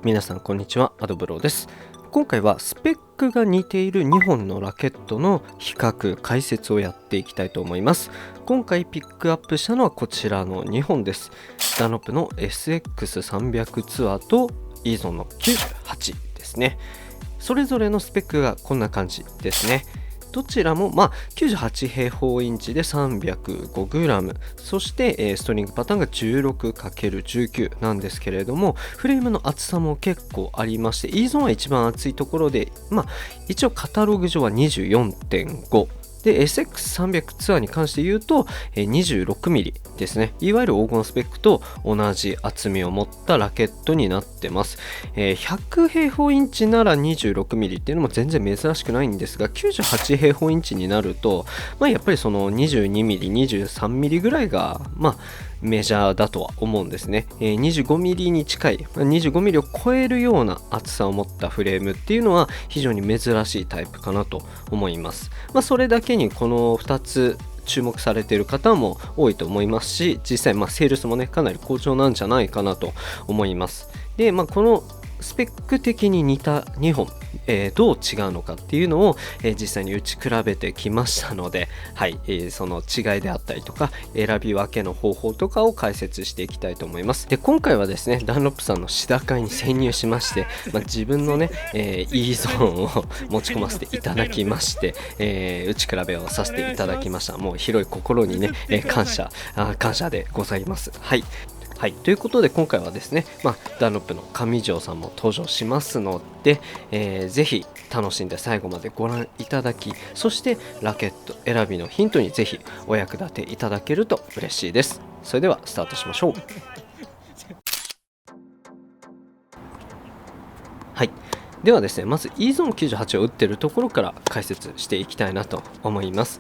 皆さんこんにちは、アドブローです。今回はスペックが似ている2本のラケットの比較解説をやっていきたいと思います。今回ピックアップしたのはこちらの2本です。ダンロップの SX300 ツアーとイーゾンの98ですね。それぞれのスペックがこんな感じですね。どちらも98平方インチで 305g、 そしてストリングパターンが 16×19 なんですけれども、フレームの厚さも結構ありまして、イーゾンは一番厚いところで、一応カタログ上は 24.5で、 SX300 ツアーに関して言うと 26mm ですね。いわゆる黄金スペックと同じ厚みを持ったラケットになってます。100平方インチなら 26mm っていうのも全然珍しくないんですが、98平方インチになると、やっぱりその 22mm、23mm ぐらいがメジャーだとは思うんですね。25mm に近い 25mm を超えるような厚さを持ったフレームっていうのは非常に珍しいタイプかなと思います。それだけにこの2つ注目されている方も多いと思いますし、実際セールスもねかなり好調なんじゃないかなと思います。で、このスペック的に似た2本、どう違うのかっていうのを、実際に打ち比べてきましたので、その違いであったりとか選び分けの方法とかを解説していきたいと思います。で、今回はですね、ダンロップさんの試打会に潜入しまして、自分のね、イーゾーンを持ち込ませていただきまして、打ち比べをさせていただきました。もう広い心にね、感謝でございます。ということで今回はですね、ダンロップの上条さんも登場しますので、ぜひ楽しんで最後までご覧いただき、そしてラケット選びのヒントにぜひお役立ていただけると嬉しいです。それではスタートしましょう。ではですね、まずイーゾン98を打っているところから解説していきたいなと思います。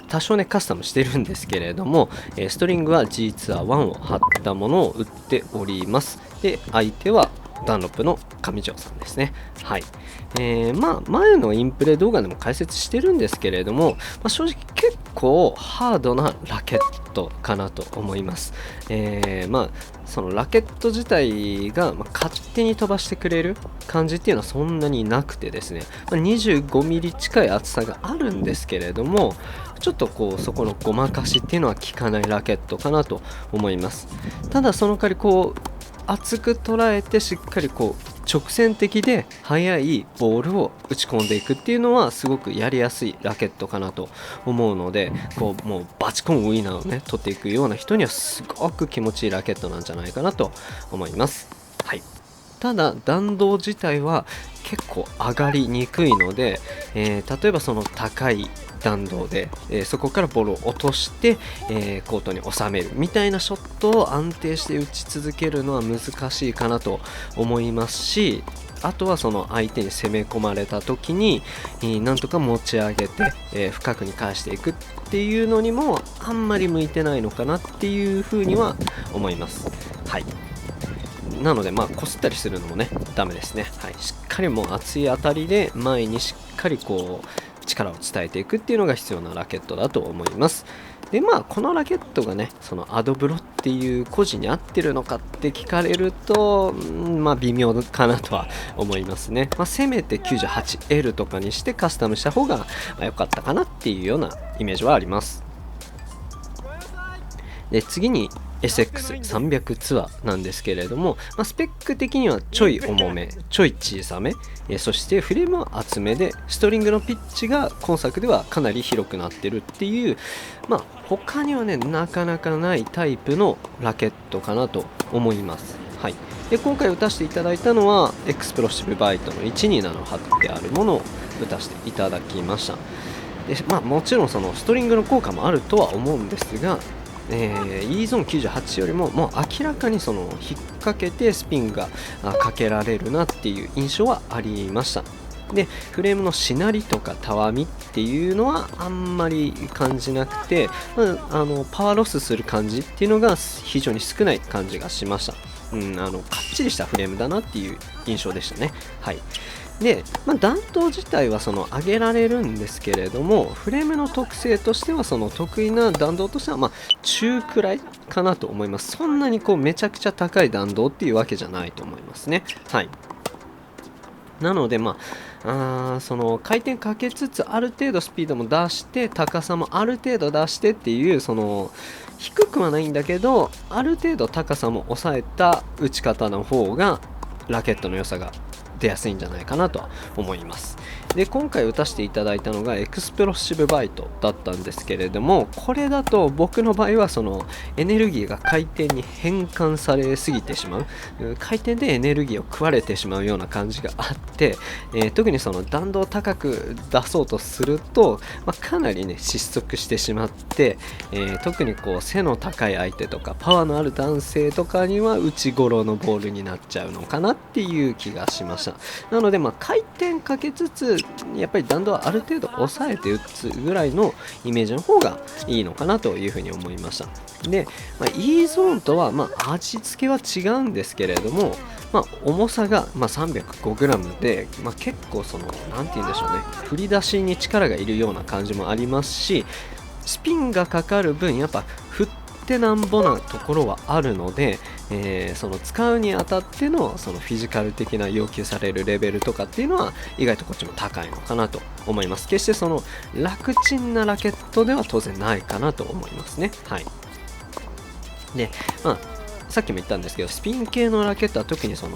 多少ねカスタムしてるんですけれども、ストリングは G ツアー1を貼ったものを打っております。で、相手はダンロップの上条さんですね。前のインプレ動画でも解説してるんですけれども、正直結構ハードなラケットかなと思います。そのラケット自体が勝手に飛ばしてくれる感じっていうのはそんなになくてですね、25mm 近い厚さがあるんですけれども、ちょっとそこのごまかしっていうのは効かないラケットかなと思います。ただその代わり厚く捉えてしっかり直線的で速いボールを打ち込んでいくっていうのはすごくやりやすいラケットかなと思うので、もうバチコンウィナーをね取っていくような人にはすごく気持ちいいラケットなんじゃないかなと思います。ただ弾道自体は結構上がりにくいので、例えばその高い弾道で、そこからボールを落として、コートに収めるみたいなショットを安定して打ち続けるのは難しいかなと思いますし、あとはその相手に攻め込まれた時になんとか持ち上げて、深くに返していくっていうのにもあんまり向いてないのかなっていうふうには思います。なのでこすったりするのもねダメですね。しっかりもう熱い当たりで前にしっかり力を伝えていくっていうのが必要なラケットだと思います。でこのラケットがねそのアドブロっていう個人に合ってるのかって聞かれると微妙かなとは思いますね。せめて 98L とかにしてカスタムした方が良かったかなっていうようなイメージはあります。で、次に SX300 ツアーなんですけれども、スペック的にはちょい重め、ちょい小さめ、そしてフレームは厚めで、ストリングのピッチが今作ではかなり広くなってるっていう、他にはねなかなかないタイプのラケットかなと思います。で、今回打たせていただいたのはエクスプロシブバイトの127貼ってあるものを打たせていただきました。で、もちろんそのストリングの効果もあるとは思うんですが、イーゾン98よりももう明らかにその引っ掛けてスピンがかけられるなっていう印象はありました。で、フレームのしなりとかたわみっていうのはあんまり感じなくて、パワーロスする感じっていうのが非常に少ない感じがしました。かっちりしたフレームだなっていう印象でしたね。で、弾道自体は上げられるんですけれども、フレームの特性としては得意な弾道としては中くらいかなと思います。そんなにめちゃくちゃ高い弾道っていうわけじゃないと思いますね。はい。なので回転かけつつある程度スピードも出して高さもある程度出してっていう低くはないんだけどある程度高さも抑えた打ち方の方がラケットの良さが出やすいんじゃないかなとは思います。で今回打たせていただいたのがエクスプロッシブバイトだったんですけれども、これだと僕の場合はエネルギーが回転に変換されすぎてしまう、回転でエネルギーを食われてしまうような感じがあって、特に弾道を高く出そうとすると、かなりね失速してしまって、特に背の高い相手とかパワーのある男性とかには内頃のボールになっちゃうのかなっていう気がしました。なので回転かけつつやっぱり弾道はある程度抑えて打つぐらいのイメージの方がいいのかなというふうに思いました。で、E ゾーンとは味付けは違うんですけれども、重さが305g で、結構なんて言うんでしょうね、振り出しに力がいるような感じもありますし、スピンがかかる分やっぱ振ってなんぼなところはあるので、使うにあたってのフィジカル的な要求されるレベルとかっていうのは意外とこっちも高いのかなと思います。決して楽ちんなラケットでは当然ないかなと思いますね。はい。で、さっきも言ったんですけど、スピン系のラケットは特にス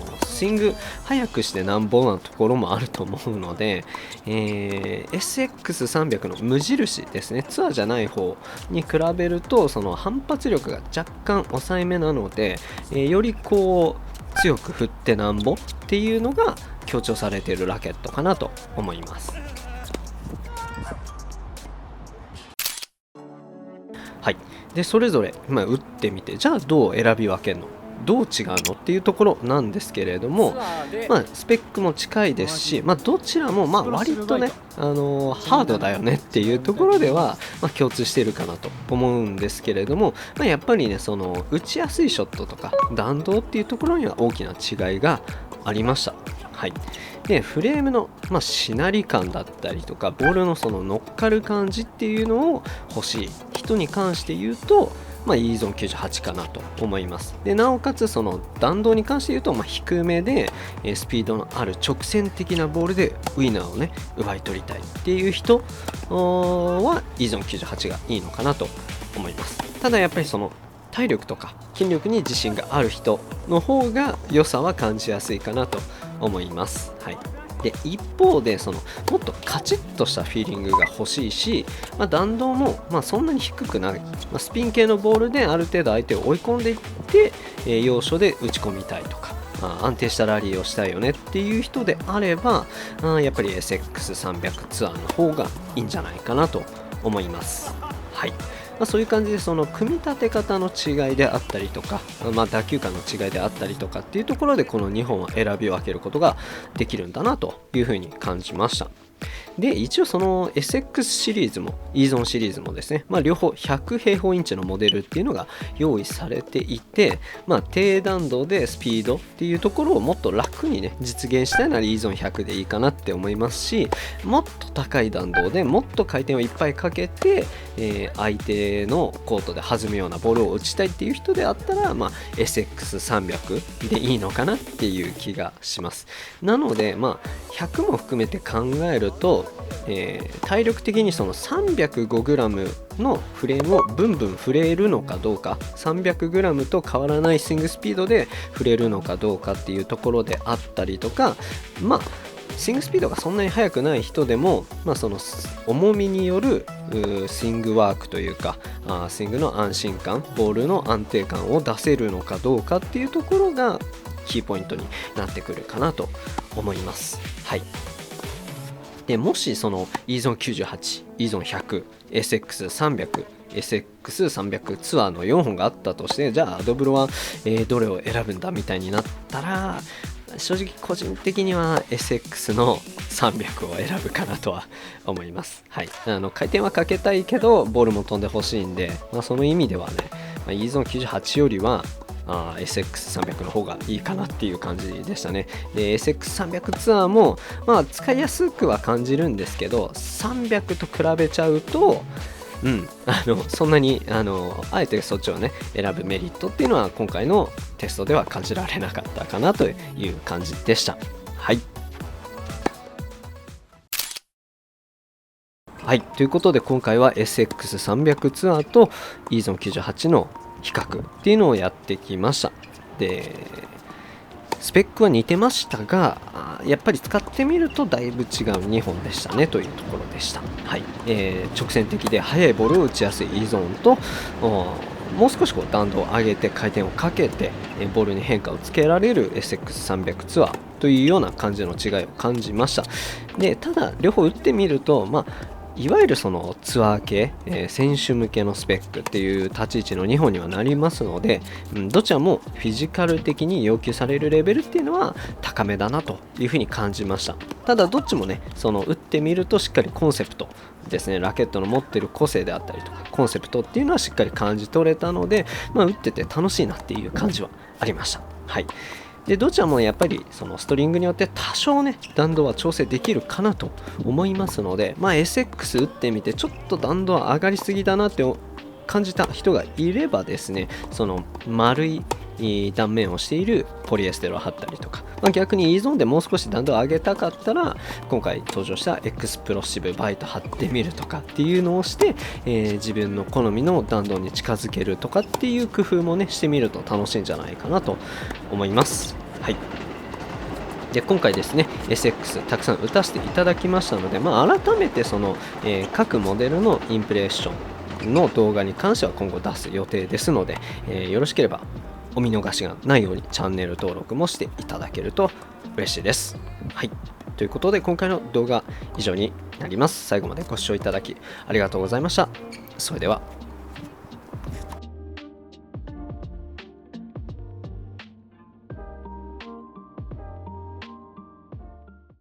イング速くしてなんぼなところもあると思うので、SX300 の無印ですね、ツアーじゃない方に比べると反発力が若干抑えめなので、より強く振ってなんぼっていうのが強調されているラケットかなと思います。はい。でそれぞれ、打ってみて、じゃあどう選び分けるの、どう違うのっていうところなんですけれども、スペックも近いですし、どちらも割とね、ハードだよねっていうところでは、共通しているかなと思うんですけれども、やっぱりね打ちやすいショットとか弾道っていうところには大きな違いがありました。はい。でフレームの、しなり感だったりとかボールの乗っかる感じっていうのを欲しい人に関して言うと、E ゾーン98かなと思います。でなおかつ弾道に関して言うと、低めでスピードのある直線的なボールでウィナーをね奪い取りたいっていう人は E ゾーン98がいいのかなと思います。ただやっぱり体力とか筋力に自信がある人の方が良さは感じやすいかなと思います。はい。で一方でもっとカチッとしたフィーリングが欲しいし、弾道もそんなに低くない、スピン系のボールである程度相手を追い込んでいって、要所で打ち込みたいとか、安定したラリーをしたいよねっていう人であれば、やっぱり SX300 ツアーの方がいいんじゃないかなと思います。はい。そういう感じで組み立て方の違いであったりとか、打球感の違いであったりとかっていうところでこの2本は選び分けることができるんだなというふうに感じました。で一応SX シリーズも E ゾーンシリーズもですね、両方100平方インチのモデルっていうのが用意されていて、低弾道でスピードっていうところをもっと楽にね実現したいなら E ゾーン100でいいかなって思いますし、もっと高い弾道でもっと回転をいっぱいかけて、相手のコートで弾むようなボールを打ちたいっていう人であったら、SX300 でいいのかなっていう気がします。なので100も含めて考えると、体力的に305g のフレームをブンブン振れるのかどうか、300g と変わらないスイングスピードで振れるのかどうかっていうところであったりとか、スイングスピードがそんなに速くない人でも、重みによるスイングワークというか、スイングの安心感、ボールの安定感を出せるのかどうかっていうところがキーポイントになってくるかなと思います。はい。でもしE ゾーン98、E ゾーン100、SX300、SX300 ツアーの4本があったとして、じゃあアドブロは、どれを選ぶんだみたいになったら、正直個人的には SX の300を選ぶかなとは思います。はい。回転はかけたいけどボールも飛んでほしいんで、その意味ではね、E ゾーン98よりは SX300 の方がいいかなっていう感じでしたね。で SX300 ツアーも使いやすくは感じるんですけど、300と比べちゃうとそんなにあえてそっちをね選ぶメリットっていうのは今回のテストでは感じられなかったかなという感じでした。はいはい、ということで今回は SX300 ツアーと E-ZONE98 の比較っていうのをやってきました。でスペックは似てましたが、やっぱり使ってみるとだいぶ違う2本でしたねというところでした。はい、直線的で速いボールを打ちやすい E-ZONE ともう少し弾道を上げて回転をかけてボールに変化をつけられる SX300 ツアーというような感じの違いを感じました。でただ両方打ってみるといわゆるそのツアー系、選手向けのスペックっていう立ち位置の2本にはなりますので、どちらもフィジカル的に要求されるレベルっていうのは高めだなというふうに感じました。ただどっちもねその打ってみるとしっかりコンセプトですね、ラケットの持ってる個性であったりとかコンセプトっていうのはしっかり感じ取れたので、打ってて楽しいなっていう感じはありました。はいでどちらもやっぱりそのストリングによって多少ね弾道は調整できるかなと思いますので、SX 打ってみてちょっと弾道上がりすぎだなって感じた人がいればですね、その丸い断面をしているポリエステルを貼ったりとか、逆に E-ZONE でもう少し弾道を上げたかったら今回登場したエクスプロシブバイト貼ってみるとかっていうのをして、自分の好みの弾道に近づけるとかっていう工夫もねしてみると楽しいんじゃないかなと思います。はいで今回ですね SX たくさん打たせていただきましたので、改めてその、各モデルのインプレッションの動画に関しては今後出す予定ですので、よろしければお見逃しがないようにチャンネル登録もしていただけると嬉しいです。はいということで今回の動画以上になります。最後までご視聴いただきありがとうございました。それでは。